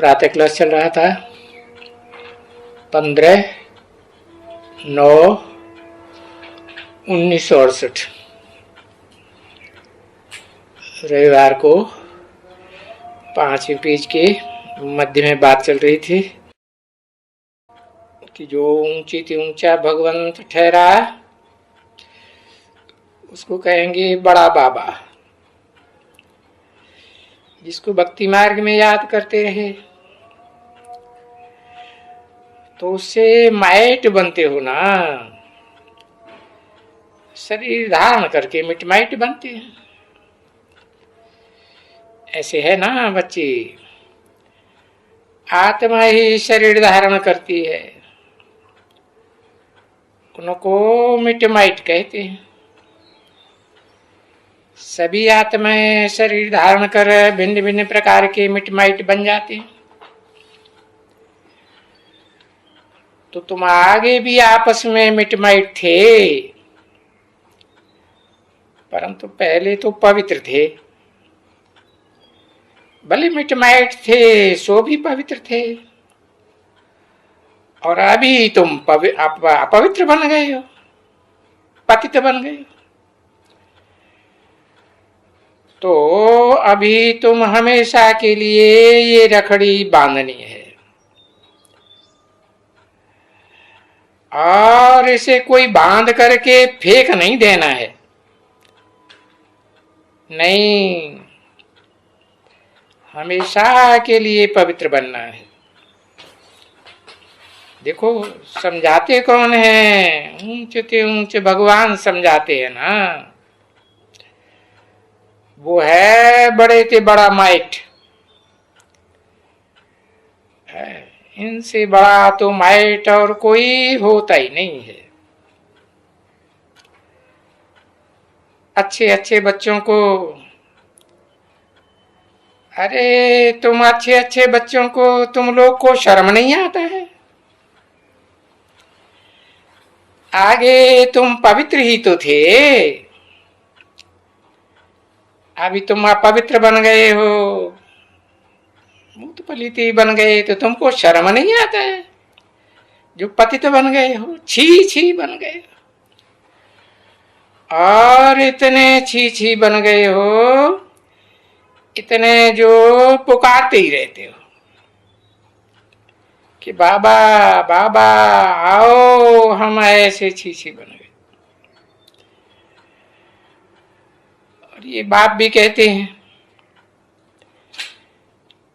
प्रातः क्लास चल रहा था 15/9/1968। रविवार को 5वीं पेज के मध्य में बात चल रही थी कि जो ऊंची से ऊंचा भगवंत ठहरा उसको कहेंगे बड़ा बाबा। जिसको भक्ति मार्ग में याद करते रहे तो उससे माइट बनते हो ना। शरीर धारण करके मिटमाइट बनते हैं। ऐसे है ना बच्चे, आत्मा ही शरीर धारण करती है, उनको मिटमाइट कहते हैं। सभी आत्माएं शरीर धारण कर भिन्न भिन्न प्रकार के मिटमाइट बन जाते हैं। तो तुम आगे भी आपस में मिटमाइट थे, परंतु पहले तो पवित्र थे। भले मिटमाइट थे सो भी पवित्र थे, और अभी तुम अपवित्र बन गए हो, पतित बन गए हो। तो अभी तुम हमेशा के लिए ये रखड़ी बांधनी है, और इसे कोई बांध करके फेंक नहीं देना है। नहीं, हमेशा के लिए पवित्र बनना है। देखो समझाते कौन है? ऊंचे से ऊंचे भगवान समझाते हैं ना। वो है बड़े से बड़ा माइट है। इनसे बड़ा तो माइट और कोई होता ही नहीं है। अच्छे अच्छे बच्चों को, अरे तुम अच्छे अच्छे बच्चों को, तुम लोग को शर्म नहीं आता है? आगे तुम पवित्र ही तो थे, अभी तुम अपवित्र बन गए हो, मुक्त पलित बन गए, तो तुमको शर्म नहीं आता है? जो पतित बन गए हो, छी छी बन गए, और इतने छी छी बन गए हो, इतने जो पुकारते ही रहते हो कि बाबा बाबा आओ, हम ऐसे छी छी बन गए। और ये बाप भी कहते हैं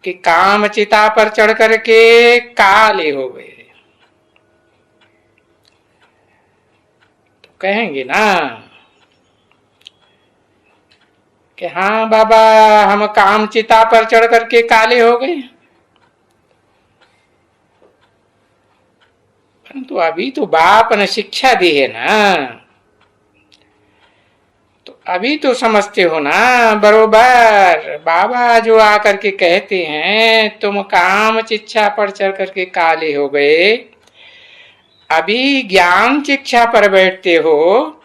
कि काम चिता पर चढ़ करके काले हो गए। तो कहेंगे ना कि हाँ बाबा, हम काम चिता पर चढ़ करके काले हो गए, परंतु अभी तो बाप ने शिक्षा दी है ना, तो अभी तो समझते हो ना बरोबर। बाबा जो आकर के कहते हैं तुम काम शिक्षा पर चढ़ करके काले हो गए, अभी ज्ञान शिक्षा पर बैठते हो,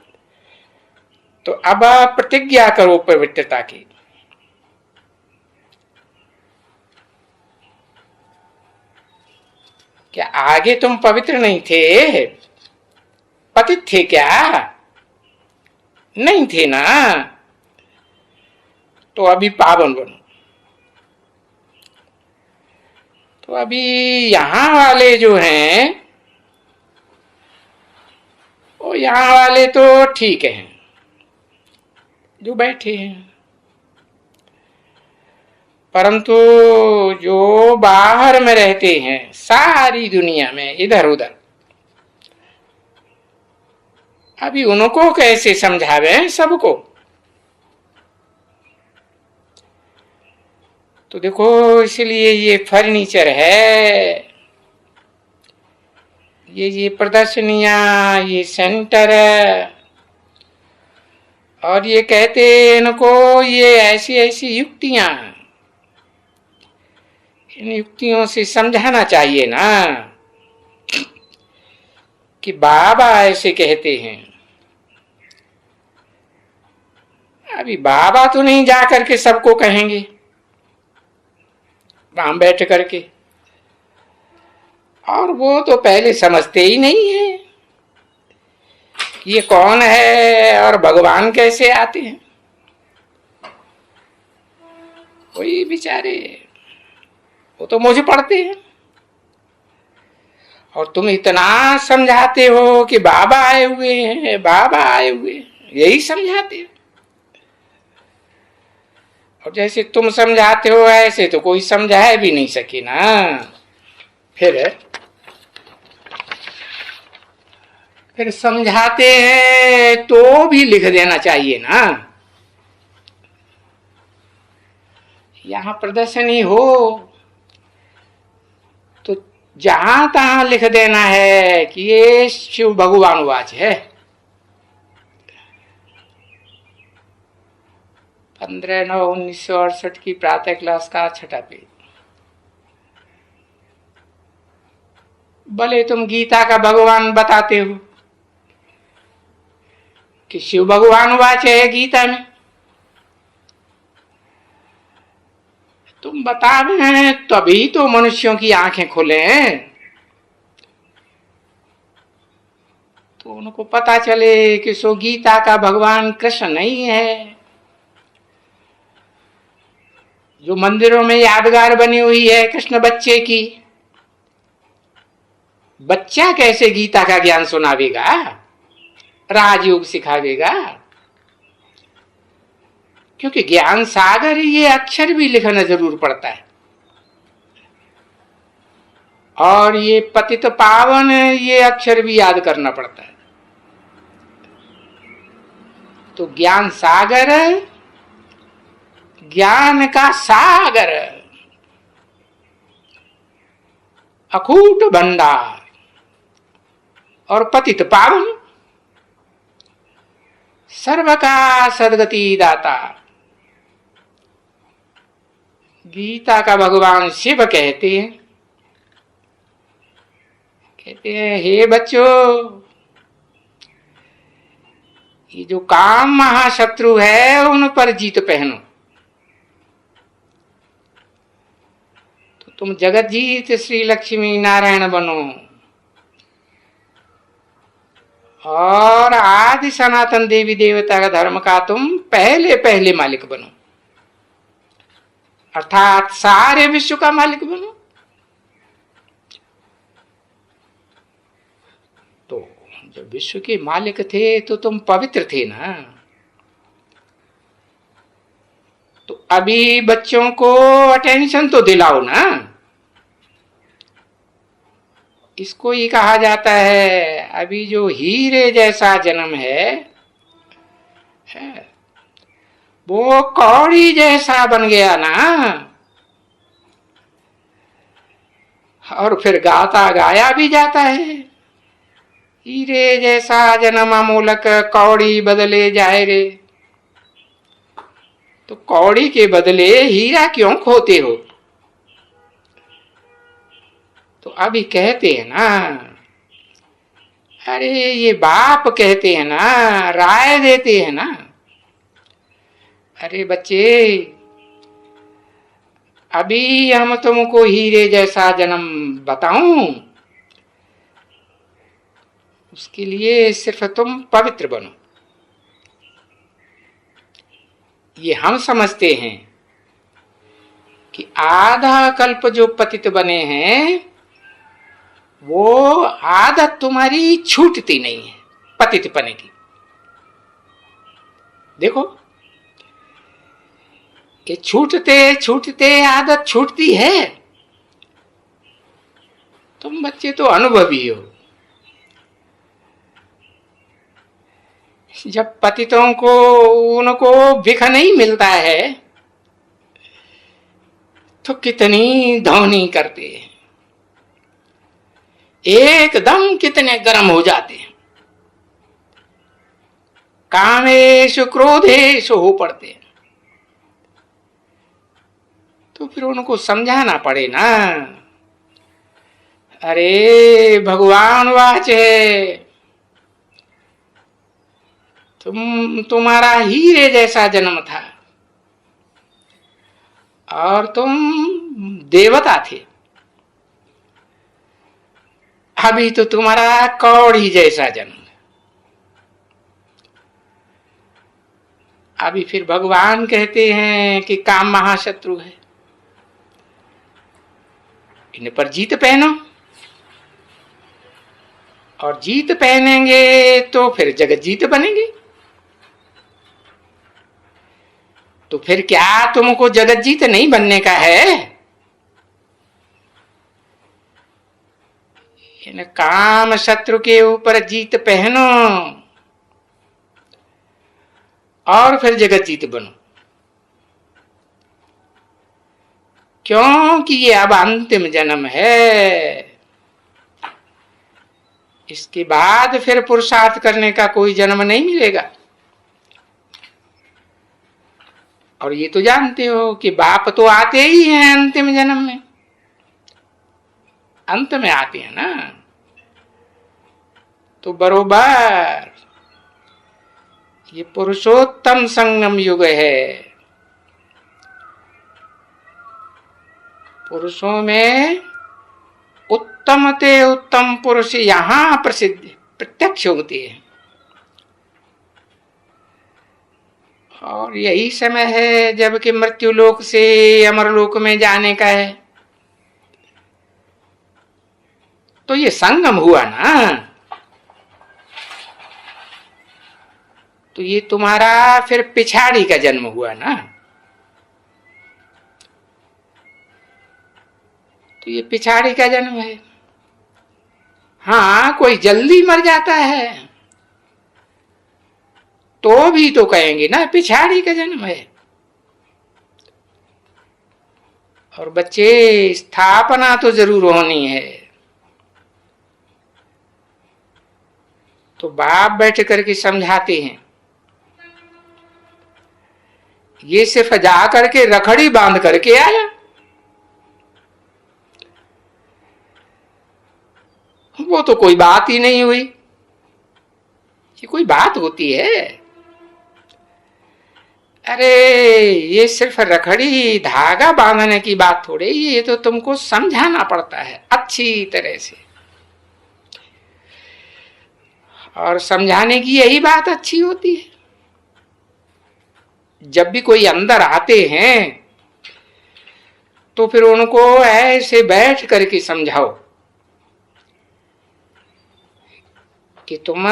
तो अब प्रतिज्ञा करो पवित्रता की। क्या आगे तुम पवित्र नहीं थे? पतित थे क्या? नहीं थे ना। तो अभी पावन बनो। तो अभी यहां वाले जो हैं, वो यहां वाले तो ठीक हैं जो बैठे हैं, परंतु जो बाहर में रहते हैं सारी दुनिया में इधर उधर, अभी उनको कैसे समझावे सबको? तो देखो, इसलिए ये फर्नीचर है, ये प्रदर्शनियां, ये सेंटर है, और ये कहते इनको ये ऐसी ऐसी युक्तियां, इन युक्तियों से समझाना चाहिए ना कि बाबा ऐसे कहते हैं। अभी बाबा तो नहीं जा करके सबको कहेंगे, वहां बैठ करके। और वो तो पहले समझते ही नहीं है कि ये कौन है और भगवान कैसे आते हैं। वही बेचारे, वो तो मुझे पढ़ते हैं और तुम इतना समझाते हो कि बाबा आए हुए हैं, बाबा आए हुए हैं, यही समझाते हो। और जैसे तुम समझाते हो ऐसे तो कोई समझा भी नहीं सके ना। फिर समझाते हैं तो भी लिख देना चाहिए ना। यहां प्रदर्शनी हो तो जहां तहां लिख देना है कि ये शिव भगवान वाच है। 15/9/1968 की प्रातः क्लास का 6ठा पेज। भले तुम गीता का भगवान बताते हो कि शिव भगवान वाच है गीता में, तुम बता रहे हैं तभी तो मनुष्यों की आंखें खुले हैं, तो उनको पता चले कि सो गीता का भगवान कृष्ण नहीं है। जो मंदिरों में यादगार बनी हुई है कृष्ण बच्चे की, बच्चा कैसे गीता का ज्ञान सुनावेगा, राजयोग सिखावेगा। क्योंकि ज्ञान सागर ये अक्षर भी लिखना जरूर पड़ता है, और ये पतित पावन ये अक्षर भी याद करना पड़ता है। तो ज्ञान सागर, ज्ञान का सागर, अकूट भंडार और पतित पावन, सर्व का सदगति दाता गीता का भगवान शिव कहते हैं। कहते हैं हे बच्चों, ये जो काम महाशत्रु है उन पर जीत पहनो, तो तुम जगत जीत श्री लक्ष्मी नारायण बनो और आदि सनातन देवी देवता का धर्म का तुम पहले पहले मालिक बनो, अर्थात सारे विश्व का मालिक बनो। तो जब विश्व के मालिक थे तो तुम पवित्र थे ना। तो अभी बच्चों को अटेंशन तो दिलाओ ना। इसको ही कहा जाता है अभी जो हीरे जैसा जन्म है वो कौड़ी जैसा बन गया ना, और फिर गाता गाया भी जाता है, हीरे जैसा जन्म अमोलक कौड़ी बदले जाए रे। तो कौड़ी के बदले हीरा क्यों खोते हो। तो अभी कहते हैं ना, अरे ये बाप कहते हैं ना, राय देते हैं ना, अरे बच्चे अभी हम तुमको हीरे जैसा जन्म बताऊं, उसके लिए सिर्फ तुम पवित्र बनो। ये हम समझते हैं कि आधा कल्प जो पतित बने हैं वो आदत तुम्हारी छूटती नहीं है पतित पने की। देखो कि छूटते छूटते आदत छूटती है। तुम बच्चे तो अनुभवी हो, जब पतितों को उनको भिख नहीं मिलता है तो कितनी धौनी करते हैं, एकदम कितने गर्म हो जाते हैं, कामेशु क्रोधेशु हो पड़ते हैं। तो फिर उनको समझाना पड़े ना, अरे भगवान वाच है, तुम्हारा हीरे जैसा जन्म था और तुम देवता थे। अभी तो तुम्हारा कौड़ी जैसा जन्म। अभी फिर भगवान कहते हैं कि काम महाशत्रु है, इन पर जीत पहनो। और जीत पहनेंगे तो फिर जगत जीत बनेंगे। तो फिर क्या तुमको जगत जीत नहीं बनने का है? इन काम शत्रु के ऊपर जीत पहनो और फिर जगत जीत बनो। क्योंकि ये अब अंतिम जन्म है, इसके बाद फिर पुरुषार्थ करने का कोई जन्म नहीं मिलेगा। और ये तो जानते हो कि बाप तो आते ही हैं अंतिम जन्म में, अंत में आते हैं ना। तो बरोबर ये पुरुषोत्तम संगम युग है। पुरुषों में उत्तम ते उत्तम पुरुष यहां प्रसिद्ध प्रत्यक्ष होते हैं। और यही समय है जबकि मृत्यु लोक से अमर लोक में जाने का है। तो ये संगम हुआ ना, तो ये तुम्हारा फिर पिछाड़ी का जन्म हुआ ना। तो ये पिछाड़ी का जन्म है। हाँ, कोई जल्दी मर जाता है तो भी तो कहेंगे ना पिछाड़ी का जन्म है। और बच्चे, स्थापना तो जरूर होनी है। तो बाप बैठ करके समझाते हैं। ये सिर्फ जा करके रखड़ी बांध करके आया, वो तो कोई बात ही नहीं हुई। ये कोई बात होती है? अरे ये सिर्फ रखड़ी धागा बांधने की बात थोड़ी, ये तो तुमको समझाना पड़ता है अच्छी तरह से। और समझाने की यही बात अच्छी होती है। जब भी कोई अंदर आते हैं तो फिर उनको ऐसे बैठ करके समझाओ कि तुम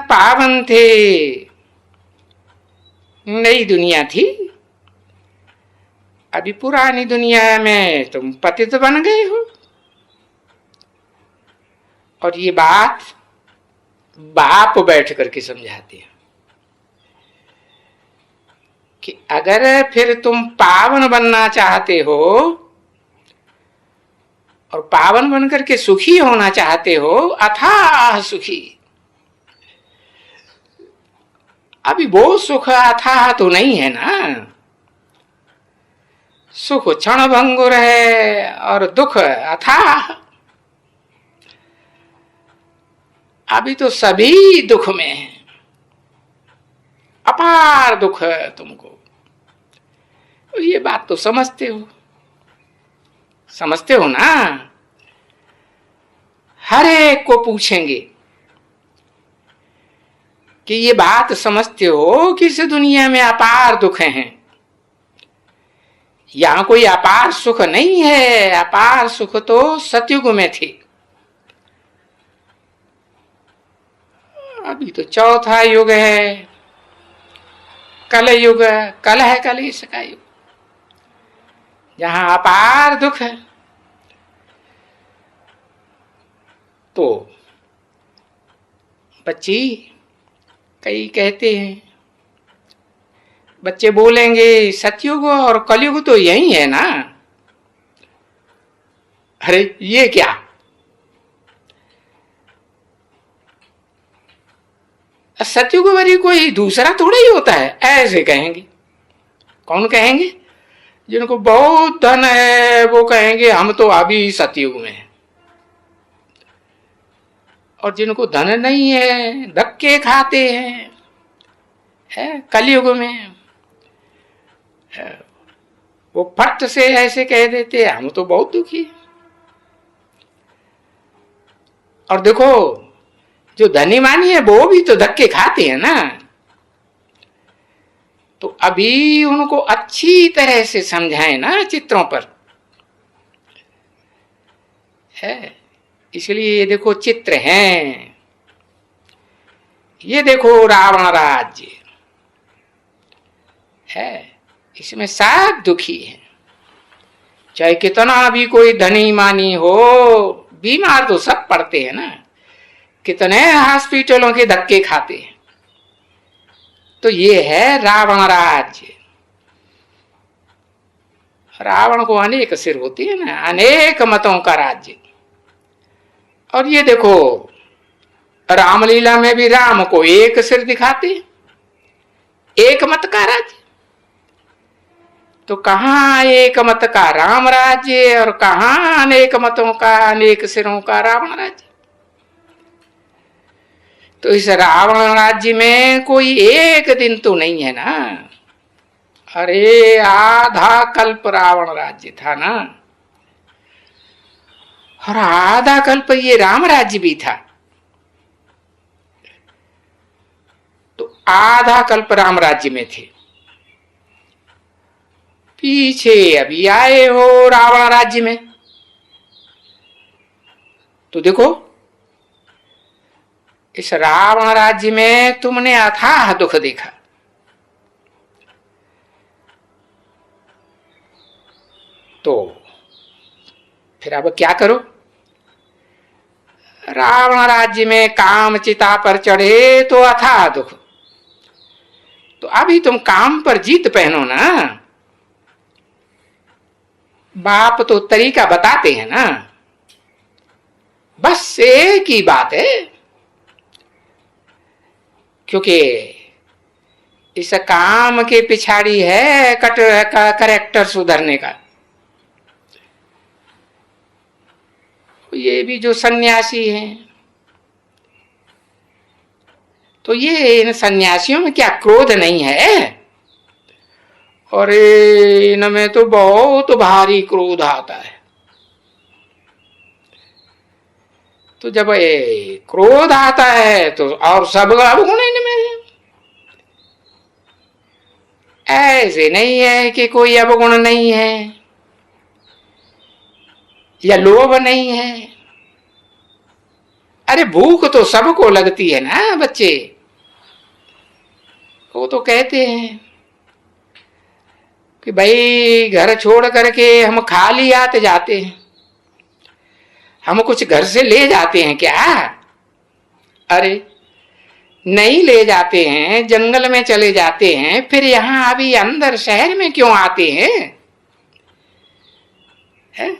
पावन थे, नई दुनिया थी, अभी पुरानी दुनिया में तुम पतित बन गए हो। और ये बात बाप बैठ करके समझाते हैं कि अगर फिर तुम पावन बनना चाहते हो और पावन बनकर के सुखी होना चाहते हो, अथाह सुखी, अभी वो सुख अथाह तो नहीं है ना। सुख क्षण भंगुर है और दुख अथाह। अभी तो सभी दुख में है, अपार दुख है तुमको। ये बात तो समझते हो, समझते हो ना। हर एक को पूछेंगे कि ये बात समझते हो कि इस दुनिया में अपार दुख हैं। यहां कोई अपार सुख नहीं है, अपार सुख तो सतयुग में थी। अभी तो चौथा युग है, कल युग, कल है कलेश का युग, जहां अपार दुख है। तो बच्ची, कई कहते हैं, बच्चे बोलेंगे सतयुग और कलयुग तो यही है ना। अरे ये क्या, सतयुग वरी कोई दूसरा थोड़ा ही होता है, ऐसे कहेंगे। कौन कहेंगे? जिनको बहुत धन है वो कहेंगे हम तो अभी सतयुग में हैं। और जिनको धन नहीं है, धक्के खाते हैं, है कलयुग में है। वो फट से ऐसे कह देते हम तो बहुत दुखी हैं। और देखो जो धनी मानी है वो भी तो धक्के खाते हैं ना। तो अभी उनको अच्छी तरह से समझाएं ना चित्रों पर है। इसलिए ये देखो चित्र हैं, ये देखो रावण राज्य है, इसमें सब दुखी है। चाहे कितना भी कोई धनी मानी हो, बीमार तो सब पड़ते हैं ना, कितने हॉस्पिटलों के धक्के खाते हैं। तो ये है रावण राज्य। रावण को अनेक सिर होती है ना, अनेक मतों का राज्य। और ये देखो रामलीला में भी राम को एक सिर दिखाते, एक मत का राज्य। तो कहां एक मत का राम राज्य और कहां अनेक मतों का, अनेक सिरों का रावण राज्य। तो इस रावण राज्य में कोई एक दिन तो नहीं है ना। अरे आधा कल्प रावण राज्य था ना, और आधा कल्प ये राम राज्य भी था। तो आधा कल्प राम राज्य में थे, पीछे अभी आए हो रावण राज्य में। तो देखो इस रावण राज्य में तुमने अथाह दुख देखा। तो फिर अब क्या करो? रावण राज्य में काम चिता पर चढ़े तो अथाह दुख। तो अभी तुम काम पर जीत पहनो ना। बाप तो तरीका बताते हैं ना, बस एक ही बात है। क्योंकि इस काम के पिछाड़ी है करेक्टर सुधरने का। ये भी जो सन्यासी हैं, तो ये इन सन्यासियों में क्या क्रोध नहीं है? अरे इनमें तो बहुत भारी क्रोध आता है। तो जब ये क्रोध आता है तो और सब अवगुण इनमें है। ऐसे नहीं है कि कोई अवगुण नहीं है या लोभ नहीं है। अरे भूख तो सबको लगती है ना बच्चे, वो तो कहते हैं कि भाई घर छोड़ करके हम खाली आते जाते हैं, हम कुछ घर से ले जाते हैं क्या? अरे नहीं ले जाते हैं, जंगल में चले जाते हैं, फिर यहां अभी अंदर शहर में क्यों आते हैं? है?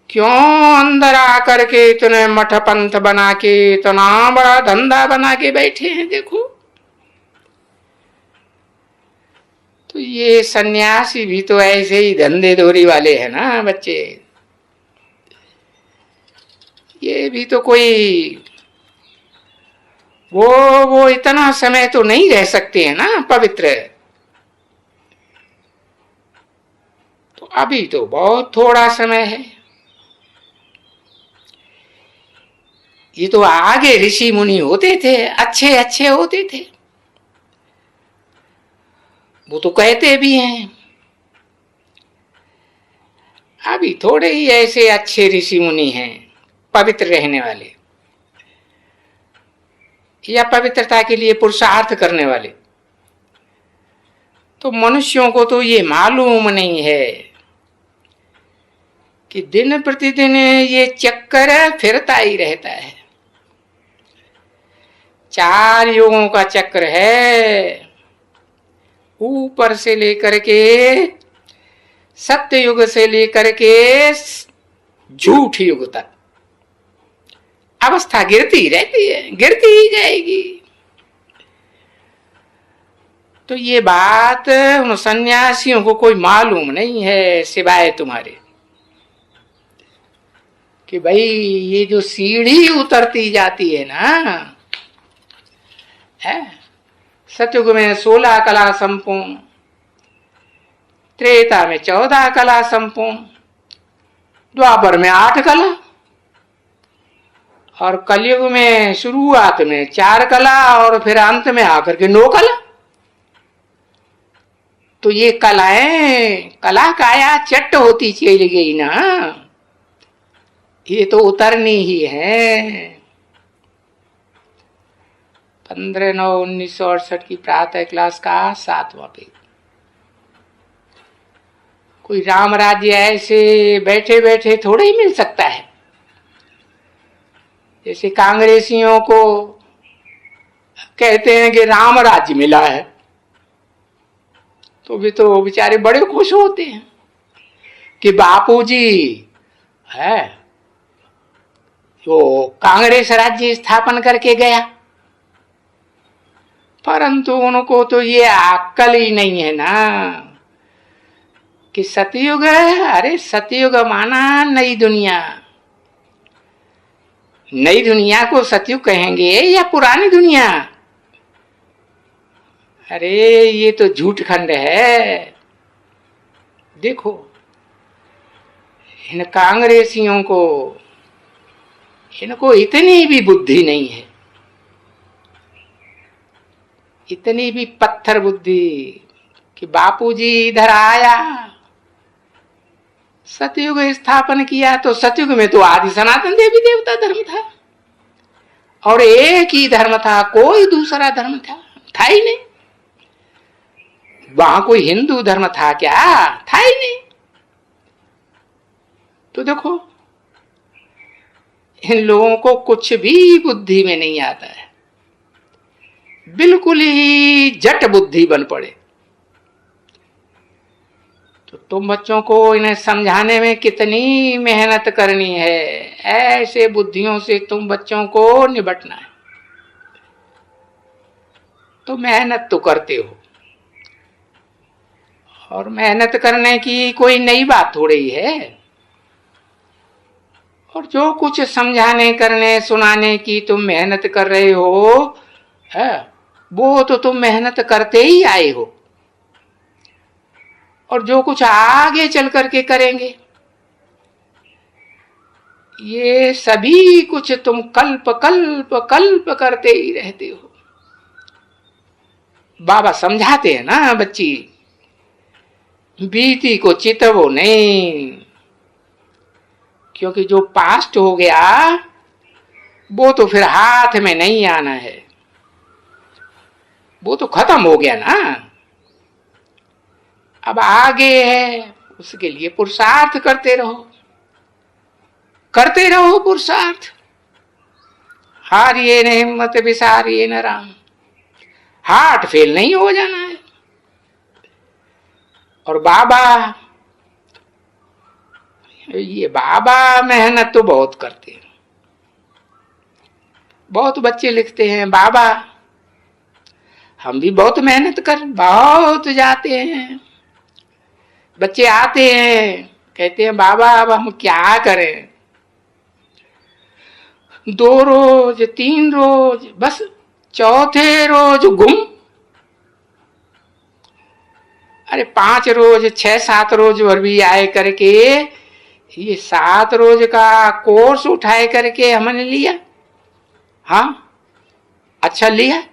क्यों अंदर आकर के इतने मठ पंथ बना के इतना बड़ा धंधा बना के बैठे हैं? देखो तो ये सन्यासी भी तो ऐसे ही धंधे दोरी वाले हैं ना बच्चे। ये भी तो कोई वो इतना समय तो नहीं रह सकते हैं ना पवित्र। तो अभी तो बहुत थोड़ा समय है। ये तो आगे ऋषि मुनि होते थे, अच्छे अच्छे होते थे, वो तो कहते भी हैं। अभी थोड़े ही ऐसे अच्छे ऋषि मुनि हैं पवित्र रहने वाले या पवित्रता के लिए पुरुषार्थ करने वाले। तो मनुष्यों को तो ये मालूम नहीं है कि दिन प्रतिदिन ये चक्कर फिरता ही रहता है। 4 युगों का चक्र है, ऊपर से लेकर के सत्य युग से लेकर के झूठ युग तक अवस्था गिरती रहती है, गिरती ही जाएगी। तो ये बात उन सन्यासियों को कोई मालूम नहीं है सिवाय तुम्हारे कि भाई ये जो सीढ़ी उतरती जाती है ना, है सतयुग में 16 कला संपूर्ण, त्रेता में 14 कला संपूर्ण, द्वापर में 8 कला, और कलयुग में शुरुआत में 4 कला और फिर अंत में आकर के 9 कला। तो ये कलाएं कला काया चट्ट होती चली गई ना, ये तो उतरनी ही है। 15/9/1968 की प्रातः क्लास का 7वां पेज। कोई राम राज्य ऐसे बैठे बैठे थोड़े ही मिल सकता है। जैसे कांग्रेसियों को कहते हैं कि राम राज्य मिला है, तो भी तो बेचारे बड़े खुश होते हैं कि बापूजी है जो कांग्रेस राज्य स्थापन करके गया। परंतु उनको तो ये अक्ल ही नहीं है ना कि सतयुग है। अरे सतयुग माना नई दुनिया। नई दुनिया को सतयुग कहेंगे या पुरानी दुनिया? अरे ये तो झूठ खंड है। देखो इन कांग्रेसियों को, इनको इतनी भी बुद्धि नहीं है, इतनी भी पत्थर बुद्धि कि बापूजी इधर आया, सतयुग स्थापन किया। तो सतयुग में तो आदि सनातन देवी देवता धर्म था और एक ही धर्म था, कोई दूसरा धर्म था ही नहीं। वहां कोई हिंदू धर्म था क्या? था ही नहीं। तो देखो इन लोगों को कुछ भी बुद्धि में नहीं आता है, बिल्कुल ही जट बुद्धि बन पड़े। तो तुम बच्चों को इन्हें समझाने में कितनी मेहनत करनी है। ऐसे बुद्धियों से तुम बच्चों को निपटना है, तो मेहनत तो करते हो, और मेहनत करने की कोई नई बात थोड़ी है। और जो कुछ समझाने करने सुनाने की तुम मेहनत कर रहे हो है, वो तो तुम मेहनत करते ही आए हो। और जो कुछ आगे चल करके करेंगे, ये सभी कुछ तुम कल्प कल्प कल्प करते ही रहते हो। बाबा समझाते हैं ना बच्ची, बीती को चितवो नहीं, क्योंकि जो पास्ट हो गया वो तो फिर हाथ में नहीं आना है, वो तो खत्म हो गया ना। अब आगे है, उसके लिए पुरुषार्थ करते रहो पुरुषार्थ। हारिए न हिम्मत विसारिए न राम, हार्ट फेल नहीं हो जाना है। और बाबा, ये बाबा मेहनत तो बहुत करते हैं। बहुत बच्चे लिखते हैं बाबा हम भी बहुत मेहनत कर, बहुत जाते हैं। बच्चे आते हैं कहते हैं बाबा अब हम क्या करें, 2 रोज 3 रोज, बस चौथे रोज गुम। अरे 5 रोज 6-7 रोज भर भी आए करके, ये 7 रोज का कोर्स उठाए करके हमने लिया। हाँ अच्छा लिया,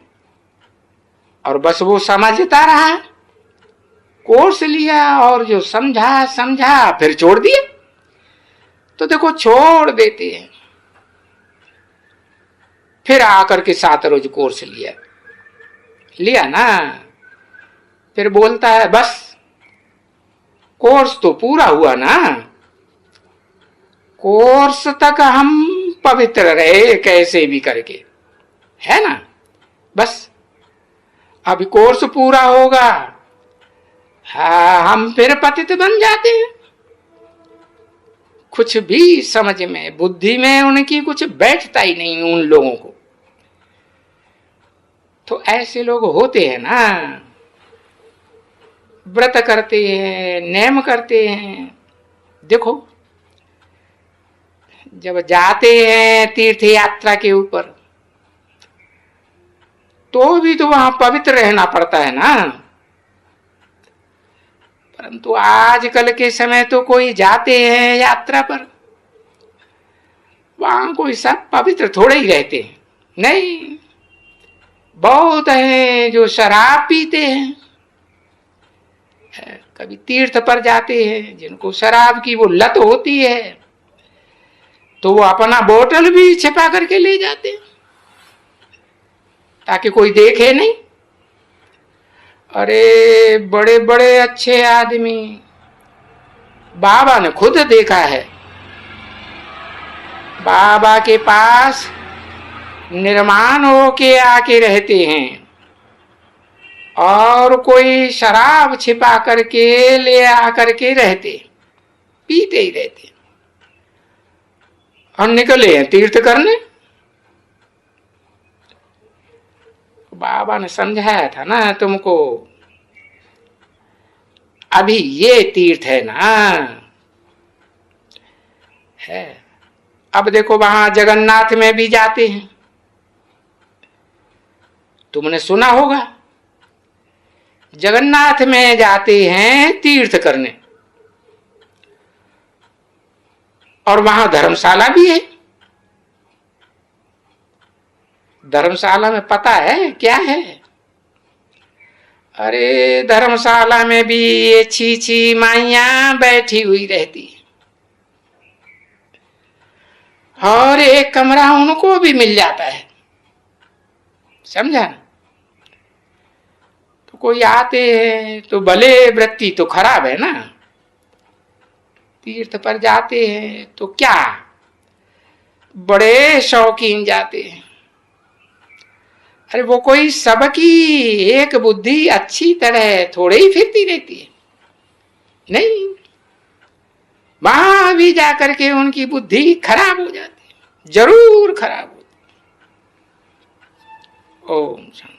और बस वो समझता रहा, कोर्स लिया और जो समझा फिर छोड़ दिया। तो देखो छोड़ देते हैं, फिर आकर के 7 रोज कोर्स लिया ना, फिर बोलता है बस कोर्स तो पूरा हुआ ना, कोर्स तक हम पवित्र रहे कैसे भी करके, है ना। बस अभी कोर्स पूरा होगा, हम फिर पतित बन जाते हैं। कुछ भी समझ में बुद्धि में उनकी कुछ बैठता ही नहीं उन लोगों को। तो ऐसे लोग होते हैं ना, व्रत करते हैं, नेम करते हैं। देखो जब जाते हैं तीर्थ यात्रा के ऊपर, तो भी तो वहां पवित्र रहना पड़ता है ना। परंतु आजकल के समय तो कोई जाते हैं यात्रा पर, वहां कोई सब पवित्र थोड़े ही रहते हैं। नहीं, बहुत हैं जो शराब पीते हैं। कभी तीर्थ पर जाते हैं जिनको शराब की वो लत होती है, तो वो अपना बोतल भी छिपा करके ले जाते हैं ताकि कोई देखे नहीं। अरे बड़े बड़े अच्छे आदमी, बाबा ने खुद देखा है, बाबा के पास निर्माण होके आके रहते हैं और कोई शराब छिपा करके ले आकर के रहते, पीते ही रहते और निकले हैं तीर्थ करने। बाबा ने समझाया था ना तुमको, अभी ये तीर्थ है ना, है। अब देखो वहां जगन्नाथ में भी जाते हैं, तुमने सुना होगा, जगन्नाथ में जाते हैं तीर्थ करने, और वहां धर्मशाला भी है। धर्मशाला में पता है क्या है? अरे धर्मशाला में भी ये छी माइयां बैठी हुई रहती और एक कमरा उनको भी मिल जाता है, समझा ना? तो कोई आते हैं तो भले वृत्ति तो खराब है ना, तीर्थ पर जाते हैं तो क्या बड़े शौकीन जाते हैं। अरे वो कोई सबकी एक बुद्धि अच्छी तरह थोड़े ही फिरती रहती है, नहीं, वहां भी जाकर के उनकी बुद्धि खराब हो जाती है, जरूर खराब होती है। ओम शांति।